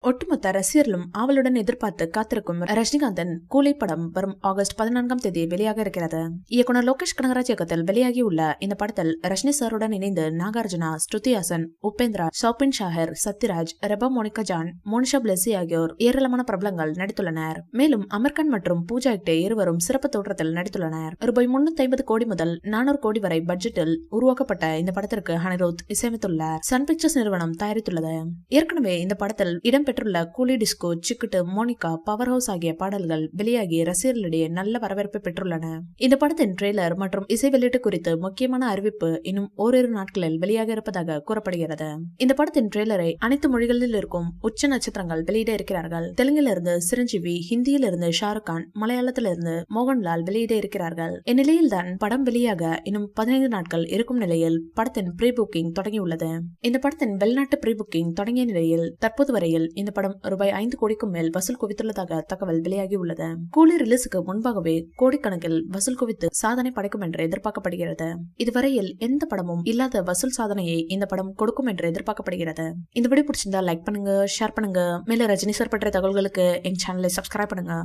ஒட்டுமொத்த ரசிகர்களும் ஆவலுடன் எதிர்பார்த்து காத்திருக்கும் ரஜினிகாந்தின் கூலி படம் வரும் ஆகஸ்ட் 14ஆம் தேதி வெளியாக இருக்கிறது. இயக்குனர் லோகேஷ் கனகராஜ் இயக்கத்தில் வெளியாகியுள்ள இந்த படத்தில் ரஜினி சாருடன் இணைந்து நாகார்ஜுனா, ஸ்ருதி ஹாசன், உபேந்திரா, ஷாபின் ஷாஹர், சத்யராஜ், ரெபா மோனிகா ஜான், மோனிஷா பிளெஸி ஆகியோர் ஏராளமான பிரபலங்கள் நடித்துள்ளனர். மேலும் அமர்கான் மற்றும் பூஜா ஹெக்டே இருவரும் சிறப்பு தோற்றத்தில் நடித்துள்ளனர். ரூபாய் 350 கோடி முதல் 400 கோடி வரை பட்ஜெட்டில் உருவாக்கப்பட்ட இந்த படத்திற்கு அனிருத் இசையமைத்துள்ளார். சன் பிக்சர்ஸ் நிறுவனம் தயாரித்துள்ளது. ஏற்கனவே இந்த படத்தில் இடம்பெற்றுள்ள கூலி டிஸ்கோ, சிக்குட்டு, மோனிகா, பவர் ஹவுஸ் ஆகிய பாடல்கள் வெளியாகி ரசிகர்களிடையே நல்ல வரவேற்பை பெற்றுள்ளன. இந்த படத்தின் ட்ரெய்லர் மற்றும் இசை வெளியீட்டு குறித்து முக்கியமான அறிவிப்பு இன்னும் ஓரிரு நாட்களில் வெளியாக இருப்பதாக கூறப்படுகிறது. இந்த படத்தின் ட்ரெய்லரை அனைத்து மொழிகளில் இருக்கும் உச்ச நட்சத்திரங்கள் வெளியிட இருக்கிறார்கள். தெலுங்கிலிருந்து சிரஞ்சீவி, ஹிந்தியிலிருந்து ஷாருக் கான், மலையாளத்திலிருந்து மோகன்லால் வெளியிட இருக்கிறார்கள். இந்நிலையில் தான் படம் வெளியாக இன்னும் 15 நாட்கள் இருக்கும் நிலையில் படத்தின் ப்ரீ புக்கிங் தொடங்கியுள்ளது. இந்த படத்தின் வெளிநாட்டு ப்ரீ புக்கிங் தொடங்கிய நிலையில் தற்போது வரையில் இந்த படம் ரூபாய் 5 கோடிக்கும் மேல் வசூல் குவித்துள்ளதாக தகவல் வெளியாகி உள்ளது. கூலி ரிலீஸுக்கு முன்பாகவே கோடிக்கணக்கில் வசூல் குவித்து சாதனை படைக்கும் என்று எதிர்பார்க்கப்படுகிறது. இதுவரையில் எந்த படமும் இல்லாத வசூல் சாதனையை இந்த படம் கொடுக்கும் என்று எதிர்பார்க்கப்படுகிறது. இந்த வீடியோ பிடிச்சிருந்தா லைக் பண்ணுங்க, ஷேர் பண்ணுங்க. மேலும் ரஜினி சார் பற்றிய தகவல்களுக்கு எங்க சேனலை சப்ஸ்கிரைப் பண்ணுங்க.